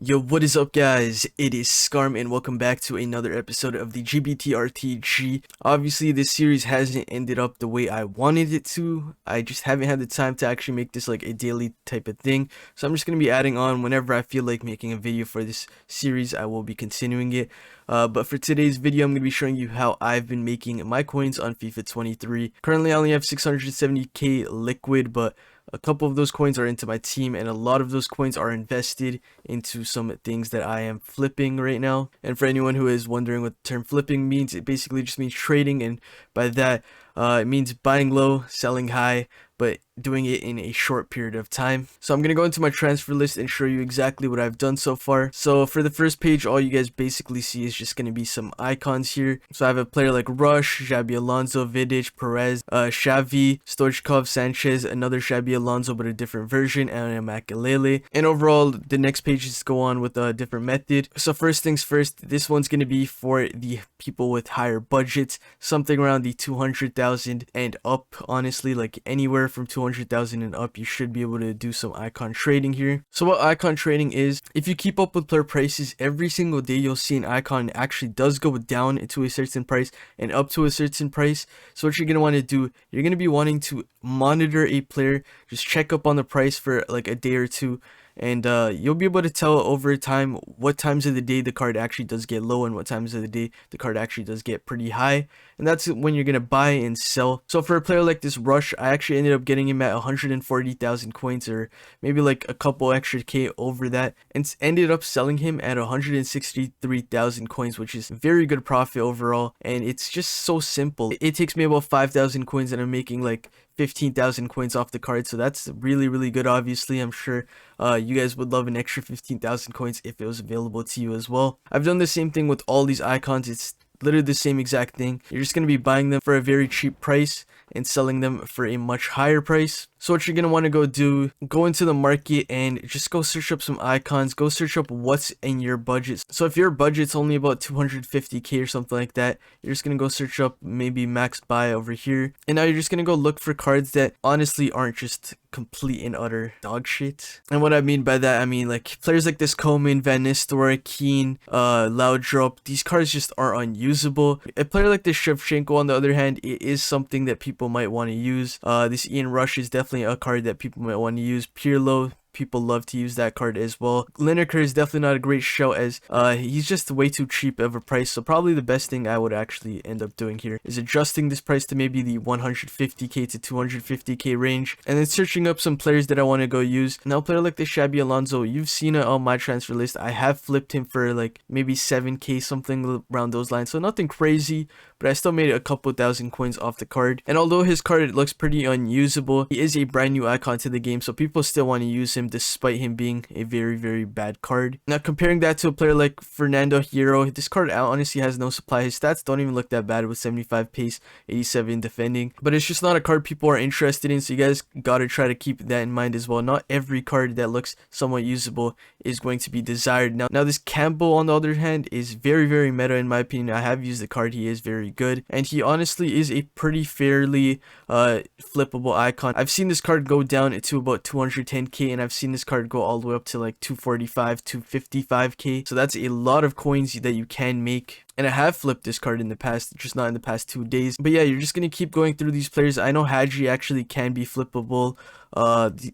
Yo, what is up guys? It is Skarm and welcome back to another episode of the GBTRTG. Obviously this series hasn't ended up the way I wanted it to. I just haven't had the time to actually make this like a daily type of thing. So I'm just going to be adding on whenever I feel like making a video for this series. I will be continuing it. But for today's video, I'm going to be showing you how I've been making my coins on FIFA 23. Currently I only have 670k liquid, but a couple of those coins are into my team, and a lot of those coins are invested into some things that I am flipping right now. And for anyone who is wondering what the term flipping means, it basically just means trading, and by that, it means buying low, selling high, but doing it in a short period of time. So I'm going to go into my transfer list and show you exactly what I've done so far. So for the first page, all you guys basically see is just going to be some icons here. So I have a player like Rush, Xabi Alonso, Vidic, Perez, Xavi, Stoichkov, Sanchez, another Xabi Alonso but a different version, and a Makelele. And overall, the next pages go on with a different method. So first things first, this one's going to be for the people with higher budgets, something around the 200,000 and up. Honestly, like anywhere from 200,000 and up, you should be able to do some icon trading here. So what icon trading is, if you keep up with player prices, every single day you'll see an icon actually does go down to a certain price and up to a certain price. So what you're going to want to do, you're going to be wanting to monitor a player, just check up on the price for like a day or two, and you'll be able to tell over time what times of the day the card actually does get low and what times of the day the card actually does get pretty high. And that's when you're gonna buy and sell. So for a player like this Rush, I actually ended up getting him at 140,000 coins, or maybe like a couple extra K over that, and ended up selling him at 163,000 coins, which is very good profit overall. And it's just so simple. It takes me about 5,000 coins and I'm making like 15,000 coins off the card, so that's really good. Obviously, I'm sure you guys would love an extra 15,000 coins if it was available to you as well. I've done the same thing with all these icons. It's literally the same exact thing. You're just going to be buying them for a very cheap price and selling them for a much higher price. So what you're going to want to go into the market and just go search up some icons, go search up what's in your budget. So if your budget's only about 250k or something like that, you're just going to go search up maybe max buy over here. And now you're just going to go look for cards that honestly aren't just complete and utter dog shit. And what I mean by that, I mean like players like this Coman, Van Nistelrooy, Keane, Laudrup, these cards just are unusable. A player like this Shevchenko, on the other hand, it is something that people might want to use. This Ian Rush is definitely a card that people might want to use. Pirlo, people love to use that card as well. Lineker is definitely not a great show, as he's just way too cheap of a price. So probably the best thing I would actually end up doing here is adjusting this price to maybe the 150k to 250k range, and then searching up some players that I want to go use. Now, a player like the Xabi Alonso, you've seen it on my transfer list. I have flipped him for like maybe 7k, something around those lines, so nothing crazy, but I still made a couple thousand coins off the card. And although his card looks pretty unusable, he is a brand new icon to the game, so people still want to use him despite him being a very bad card. Now comparing that to a player like Fernando Hierro, this card honestly has no supply. His stats don't even look that bad with 75 pace, 87 defending, but it's just not a card people are interested in, so you guys gotta try to keep that in mind as well. Not every card that looks somewhat usable is going to be desired. Now this Campbell, on the other hand, is very meta in my opinion. I have used the card. He is very good, and he honestly is a pretty fairly flippable icon. I've seen this card go down to about 210k, and I've seen this card go all the way up to like 245 to 55k, so that's a lot of coins that you can make. And I have flipped this card in the past, just not in the past 2 days. But yeah, you're just going to keep going through these players. I know Hadji actually can be flippable.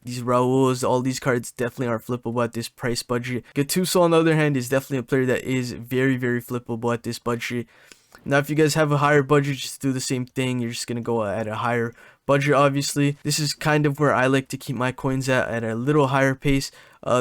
These Raúls, all these cards definitely are flippable at this price budget. Gattuso, on the other hand, is definitely a player that is very flippable at this budget. Now, if you guys have a higher budget, just do the same thing. You're just going to go at a higher budget, obviously. This is kind of where I like to keep my coins at a little higher pace.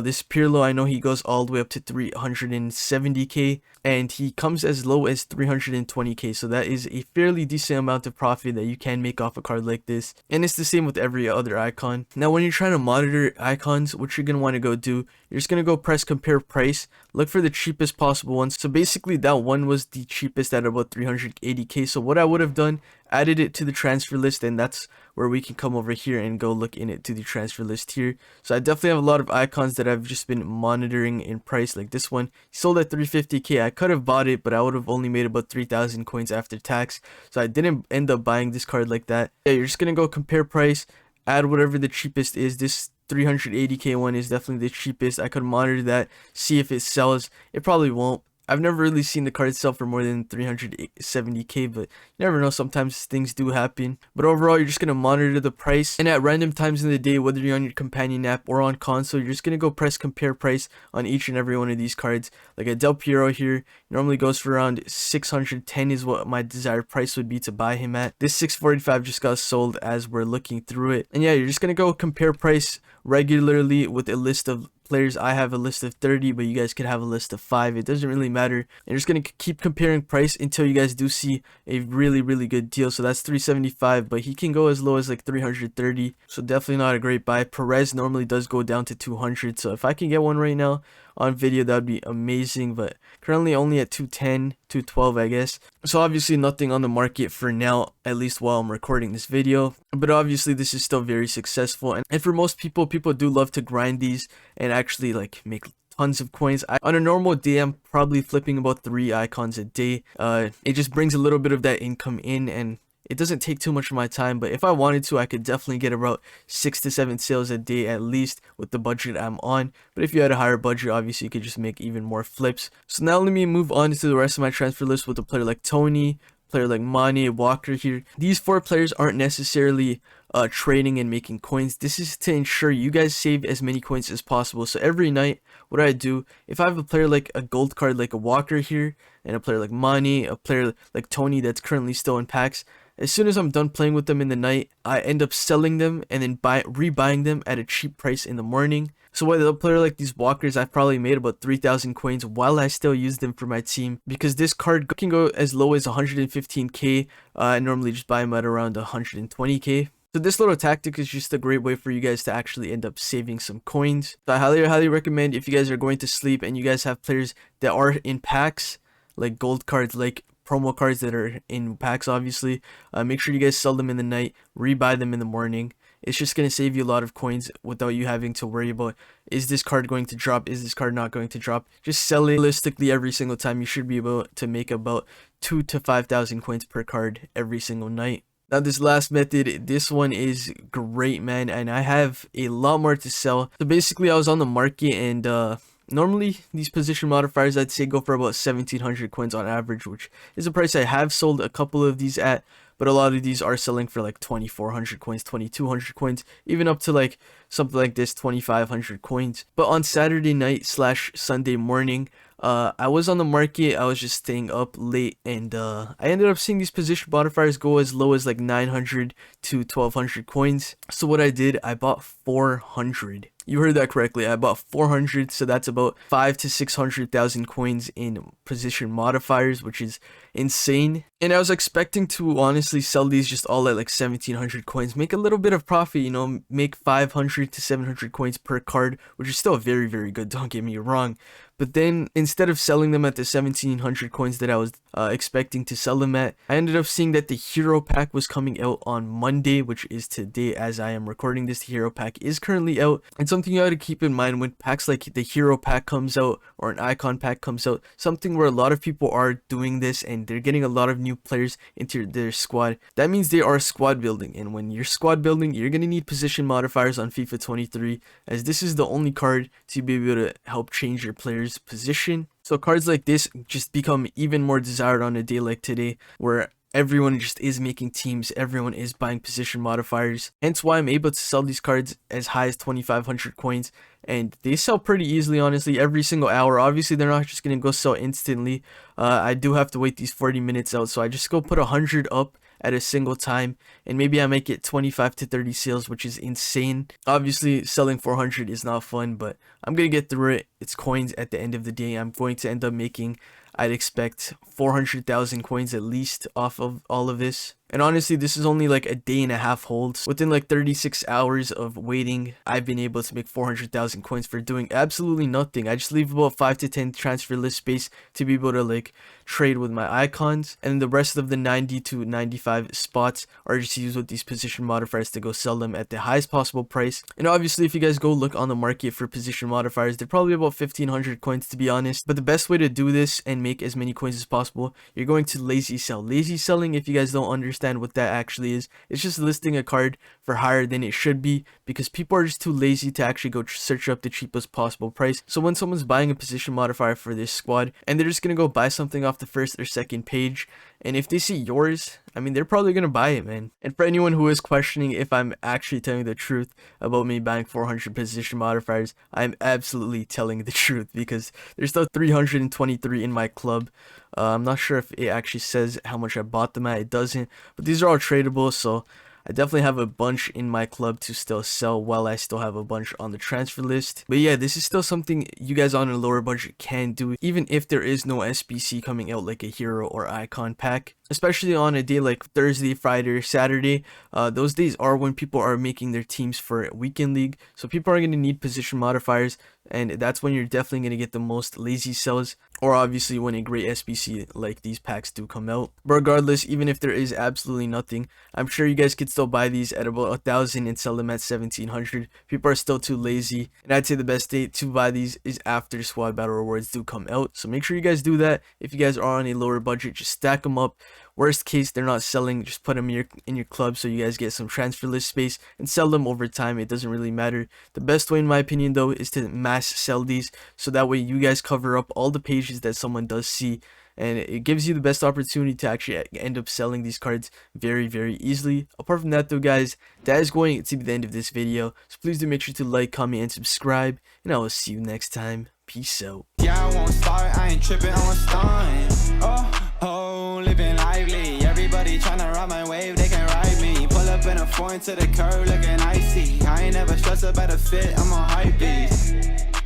This Pirlo, I know he goes all the way up to 370k, and he comes as low as 320k, so that is a fairly decent amount of profit that you can make off a card like this. And it's the same with every other icon. Now, when you're trying to monitor icons, what you're going to want to go do, you're just going to go press compare price, look for the cheapest possible ones. So basically that one was the cheapest at about 380k. So what I would have done, added it to the transfer list, and that's where we can come over here and go look in it to the transfer list here. So I definitely have a lot of icons that I've just been monitoring in price. Like this one, sold at 350k. I could have bought it, but I would have only made about 3,000 coins after tax, so I didn't end up buying this card like that. Yeah, you're just gonna go compare price, add whatever the cheapest is. This 380k one is definitely the cheapest. I could monitor that, see if it sells. It probably won't. I've never really seen the card sell for more than 370k, but you never know, sometimes things do happen. But overall, you're just going to monitor the price, and at random times in the day, whether you're on your companion app or on console, you're just going to go press compare price on each and every one of these cards. Like a Del Piero here normally goes for around 610 is what my desired price would be to buy him at. This 645 just got sold as we're looking through it. And yeah, you're just going to go compare price regularly with a list of players. I have a list of 30, but you guys could have a list of 5. It doesn't really matter. And you're just going to keep comparing price until you guys do see a really good deal. So that's 375, but he can go as low as like 330. So definitely not a great buy. Perez normally does go down to 200. So if I can get one right now on video, that would be amazing, but currently only at 210, 212 I guess. So obviously nothing on the market for now, at least while I'm recording this video, but obviously this is still very successful. And for most people do love to grind these and actually like make tons of coins. On a normal day, I'm probably flipping about 3 icons a day. It just brings a little bit of that income in, and it doesn't take too much of my time, but if I wanted to, I could definitely get about 6 to 7 sales a day at least with the budget I'm on. But if you had a higher budget, obviously you could just make even more flips. So now let me move on to the rest of my transfer list with a player like Tony, player like Mane, Walker here. These 4 players aren't necessarily trading and making coins. This is to ensure you guys save as many coins as possible. So every night, what I do, if I have a player like a gold card like a Walker here, and a player like Mane, a player like Tony that's currently still in packs, as soon as I'm done playing with them in the night, I end up selling them and then rebuying them at a cheap price in the morning. So with a player like these Walkers, I've probably made about 3,000 coins while I still use them for my team, because this card can go as low as 115k. I normally just buy them at around 120k. So this little tactic is just a great way for you guys to actually end up saving some coins. So I highly recommend, if you guys are going to sleep and you guys have players that are in packs, like gold cards, like promo cards that are in packs, obviously, make sure you guys sell them in the night, rebuy them in the morning. It's just going to save you a lot of coins without you having to worry about, is this card going to drop, is this card not going to drop. Just sell it realistically every single time. You should be able to make about 2,000 to 5,000 coins per card every single night. Now this last method, this one is great, man, and I have a lot more to sell. So basically I was on the market, and normally these position modifiers I'd say go for about 1,700 coins on average, which is a price I have sold a couple of these at, but a lot of these are selling for like 2,400 coins, 2,200 coins, even up to like something like this, 2,500 coins. But on Saturday night / Sunday morning, I was on the market. I was just staying up late, and I ended up seeing these position modifiers go as low as like 900 to 1,200 coins. So what I did, I bought 400. You heard that correctly. I bought 400, so that's about 500 to 600,000 coins in position modifiers, which is insane. And I was expecting to honestly sell these just all at like 1,700 coins, make a little bit of profit, you know, make 500 to 700 coins per card, which is still very good, don't get me wrong. But then instead of selling them at the 1,700 coins that I was expecting to sell them at, I ended up seeing that the hero pack was coming out on Monday, which is today as I am recording this. The hero pack is currently out, and something you have to keep in mind when packs like the hero pack comes out or an icon pack comes out, something where a lot of people are doing this and they're getting a lot of new players into their squad. That means they are squad building, and when you're squad building, you're going to need position modifiers on FIFA 23, as this is the only card to be able to help change your players position. So cards like this just become even more desired on a day like today, where everyone just is making teams, everyone is buying position modifiers. Hence why I'm able to sell these cards as high as 2,500 coins, and they sell pretty easily, honestly, every single hour. Obviously they're not just gonna go sell instantly. I do have to wait these 40 minutes out, so I just go put 100 up at a single time, and maybe I might get 25 to 30 sales, which is insane. Obviously selling 400 is not fun, but I'm gonna get through it. It's coins at the end of the day. I'm going to end up making, I'd expect 400,000 coins at least off of all of this. And honestly, this is only like a day and a half holds. Within like 36 hours of waiting, I've been able to make 400,000 coins for doing absolutely nothing. I just leave about 5 to 10 transfer list space to be able to like trade with my icons, and the rest of the 90 to 95 spots are just used with these position modifiers to go sell them at the highest possible price. And obviously if you guys go look on the market for position modifiers, they're probably about about 1500 coins, to be honest. But the best way to do this and make as many coins as possible, you're going to lazy sell. Lazy selling, if you guys don't understand what that actually is, it's just listing a card for higher than it should be, because people are just too lazy to actually go search up the cheapest possible price. So when someone's buying a position modifier for this squad and they're just gonna go buy something off the first or second page, and if they see yours, I mean, they're probably gonna buy it, man. And for anyone who is questioning if I'm actually telling the truth about me buying 400 position modifiers, I'm absolutely telling the truth, because there's still 323 in my club. I'm not sure if it actually says how much I bought them at. It doesn't, but these are all tradable, so I definitely have a bunch in my club to still sell, while I still have a bunch on the transfer list. But yeah, this is still something you guys on a lower budget can do, even if there is no SBC coming out like a hero or icon pack. Especially on a day like Thursday, Friday, or Saturday. Those days are when people are making their teams for weekend league, so people are going to need position modifiers, and that's when you're definitely going to get the most lazy sells, or obviously when a great SBC like these packs do come out. But regardless, even if there is absolutely nothing, I'm sure you guys could still buy these at about 1,000 and sell them at 1,700. People are still too lazy, and I'd say the best date to buy these is after squad battle rewards do come out. So make sure you guys do that. If you guys are on a lower budget, just stack them up. Worst case, they're not selling, just put them in your club so you guys get some transfer list space and sell them over time. It doesn't really matter. The best way, in my opinion, though, is to mass sell these, so that way you guys cover up all the pages that someone does see, and it gives you the best opportunity to actually end up selling these cards very, very easily. Apart from that, though, guys, that is going to be the end of this video, so please do make sure to like, comment, and subscribe, and I will see you next time. Peace out. Yeah, I won't start, I ain't tripping, I won't start. Oh, living lively. Everybody tryna ride my wave, they can ride me. Pull up in a foreign to the curb, looking icy. I ain't never stressed about a fit, I'm on hype beast.